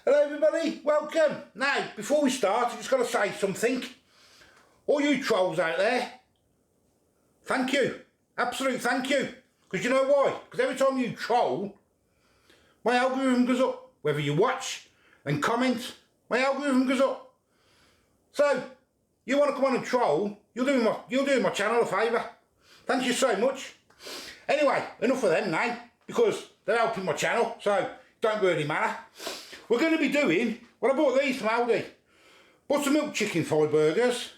Hello everybody, welcome. Now, before we start, I've just got to say something. All you trolls out there, thank you. Absolute thank you. Because you know why? Because every time you troll, my algorithm goes up. Whether you watch and comment, my algorithm goes up. So, you want to come on and troll, you're doing my channel a favour. Thank you so much. Anyway, enough of them now, because they're helping my channel, so it don't really matter. We're going to be doing, well, I bought these from Aldi. Buttermilk chicken thigh burgers.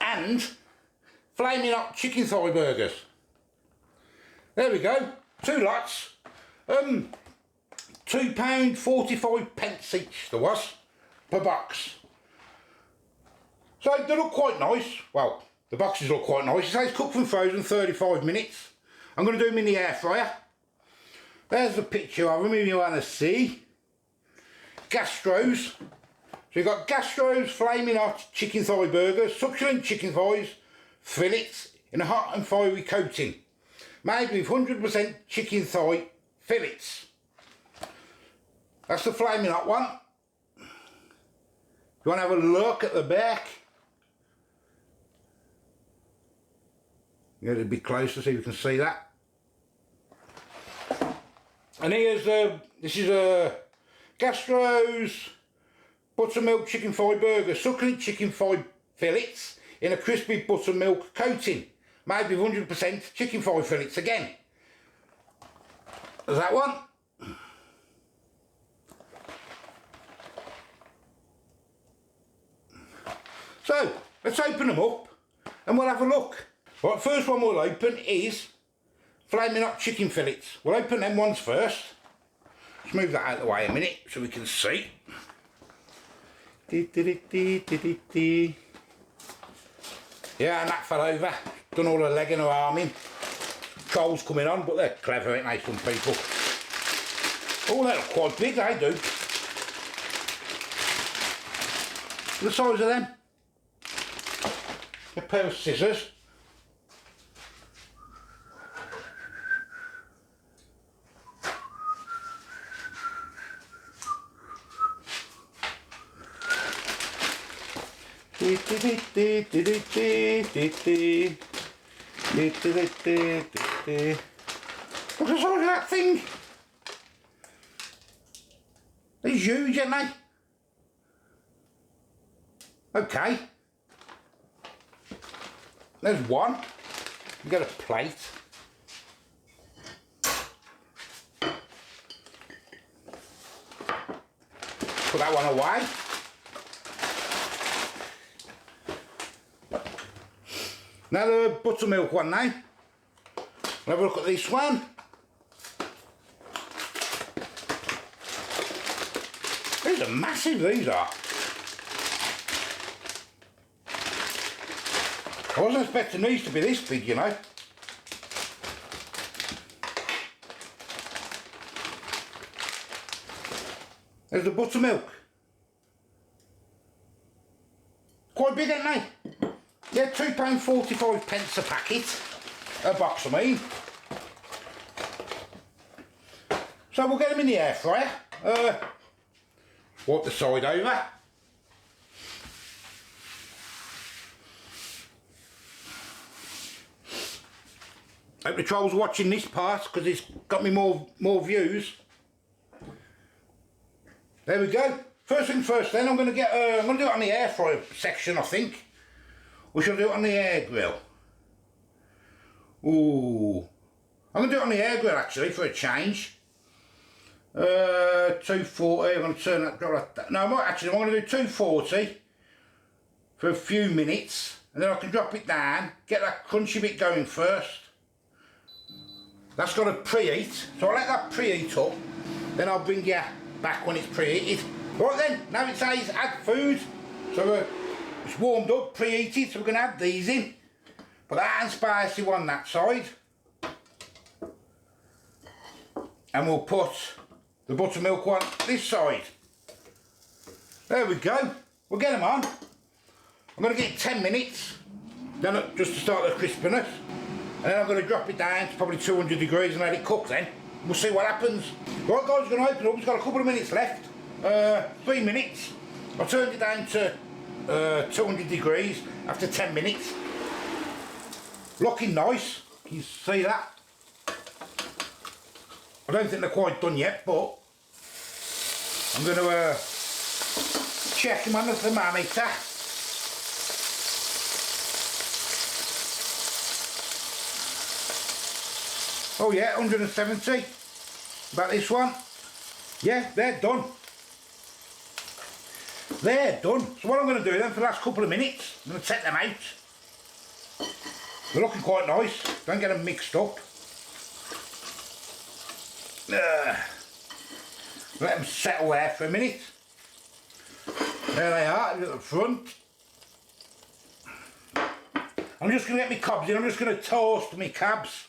And flaming hot chicken thigh burgers. There we go. 2 lots. £2.45 each there was per box. So they look quite nice. Well, the boxes look quite nice. It says cooked and frozen 35 minutes. I'm going to do them in the air fryer. There's the picture of them if you want to see. Gastro's. So you've got Gastro's flaming hot chicken thigh burgers, succulent chicken thighs, fillets in a hot and fiery coating. Made with 100% chicken thigh fillets. That's the flaming hot one. If you want to have a look at the back. Get a bit closer so you can see that. And here's this is a Gastro's buttermilk chicken thigh burger, succulent chicken thigh fillets in a crispy buttermilk coating, made with 100% chicken thigh fillets again. There's that one. So let's open them up and we'll have a look. Right, first one we'll open is flaming hot chicken fillets. We'll open them ones first. Let's move that out of the way a minute so we can see. Yeah, and that fell over. Done all the leg and her arm in. Trolls coming on, but they're clever, ain't they, some people? Oh, they look quite big, they do. The size of them. A pair of scissors. Look at the size of that thing. They're huge, aren't they? Okay. There's one. You get a plate. Put that one away. Now the buttermilk one now. Have a look at this one. These are massive, these are. I wasn't expecting these to be this big, you know. There's the buttermilk. Quite big, ain't they? Yeah, £2.45 a packet. A box, I mean. So we'll get them in the air fryer. Wipe the side over. Hope the trolls are watching this part because it's got me more views. There we go. First thing first, then I'm going to do it on the air fryer section, I think. We shall do it on the air grill. Ooh. I'm going to do it on the air grill actually for a change. 240, I'm going to turn that, no, I'm going to do 240 for a few minutes and then I can drop it down, get that crunchy bit going first. That's got to preheat, so I'll let that preheat up, then I'll bring you back when it's preheated. Right then, now it says add food, so it's warmed up, preheated, so we're going to add these in. Put that and spicy one that side. And we'll put the buttermilk one this side. There we go. We'll get them on. I'm going to get 10 minutes, then just to start the crispiness. And then I'm going to drop it down to probably 200 degrees and let it cook then. We'll see what happens. Right guys, we're going to open up. We've got a couple of minutes left. 3 minutes. I turned it down to 200 degrees after 10 minutes. Looking nice. Can you see that? I don't think they're quite done yet, but I'm going to check them on the thermometer. Oh yeah, 170. About this one. Yeah, they're done. They're done. So what I'm going to do then for the last couple of minutes, I'm going to take them out. They're looking quite nice. Don't get them mixed up. Let them settle there for a minute. There they are, at the front. I'm just going to get my cobs in. I'm just going to toast my cabs.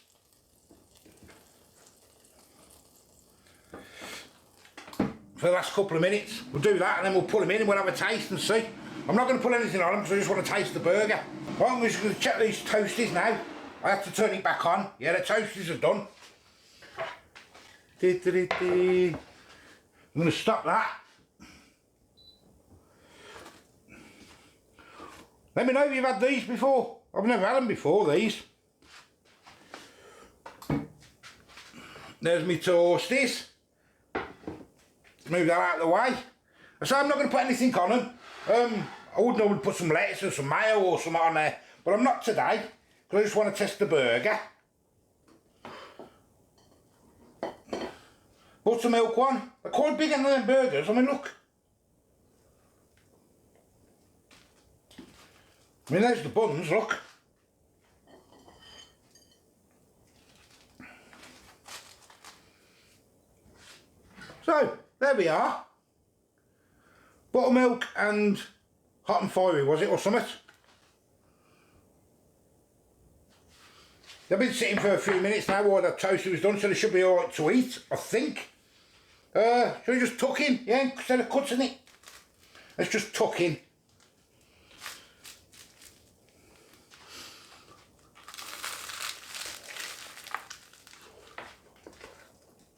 For the last couple of minutes. We'll do that and then we'll pull them in and we'll have a taste and see. I'm not going to put anything on them because I just want to taste the burger. Right, I'm just going to check these toasties now. I have to turn it back on. Yeah, the toasties are done. I'm going to stop that. Let me know if you've had these before. I've never had them before, these. There's my toasties. Move that out of the way. So I'm not going to put anything on them. I would normally put some lettuce and some mayo or something on there, but I'm not today because I just want to test the burger. Buttermilk one. They're quite big in them burgers. I mean, look. I mean, there's the buns, look. So, there we are. Buttermilk and hot and fiery, was it, or something? They've been sitting for a few minutes now while the toast was done, so they should be alright to eat, I think. Should we just tuck in, yeah, instead of cutting it? Let's just tuck in.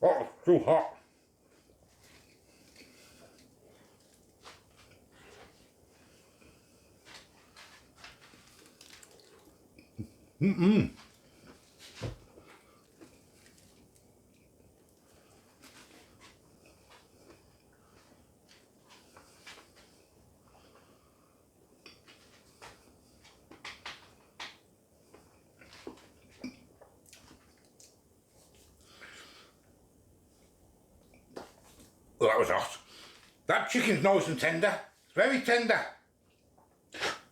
Oh, it's too hot. Well, that was hot. That chicken's nice and tender. It's very tender.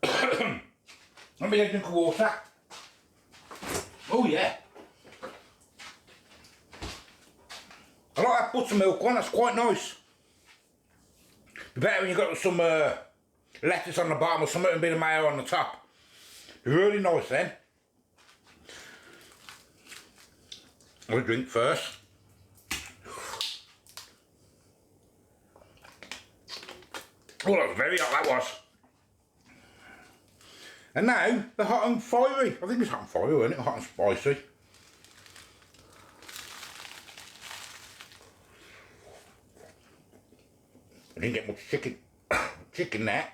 Let me get a drink of water. Oh yeah. I like that buttermilk one, that's quite nice. Be better when you've got some lettuce on the bottom or something and a bit of mayo on the top. Really nice then. I'll drink first. Oh, that was very hot, that was. And now, the hot and fiery. I think it's hot and fiery, isn't it? Hot and spicy. I didn't get much chicken there.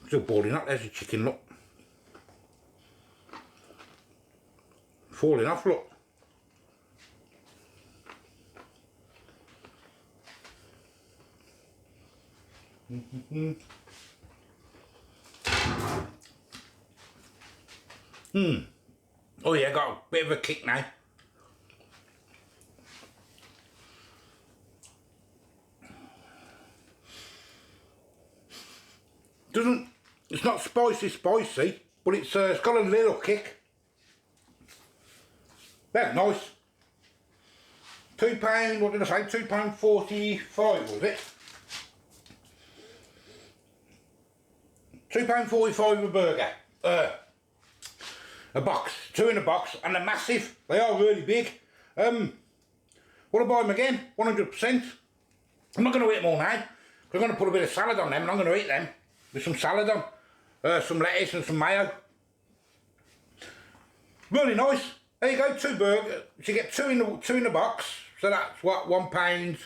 Still boiling up, there's the chicken, look. Falling off, look. Oh yeah, got a bit of a kick now. It's not spicy, but it's got a little kick. That's nice. £2, what did I say? £2.45 was it? £2.45 a burger. A box, 2 in a box, and they're massive. They are really big. Will I buy them again? 100%. I'm not going to eat them all now. I'm going to put a bit of salad on them, and I'm going to eat them with some salad on, some lettuce and some mayo. Really nice. There you go, 2 burgers. So you get two in the box. So that's what, £1.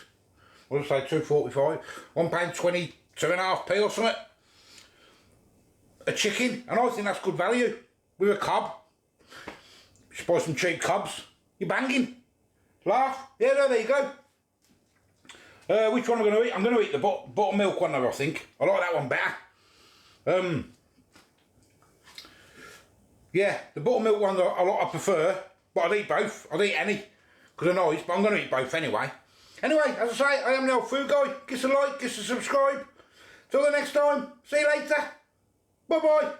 What did I say? £2.45. £1.20, 2.5p or something. A chicken, and I think that's good value with a cob. Just buy some cheap cobs. You're banging. Laugh. Yeah, no, there you go. Which one am I going to eat? I'm going to eat the buttermilk one though, I think. I like that one better. Yeah, the buttermilk one I prefer, but I'd eat both. I'd eat any, because they're nice, but I'm going to eat both anyway. Anyway, as I say, I am the old food guy. Give us a like, give us a subscribe. Till the next time, see you later. Bye-bye.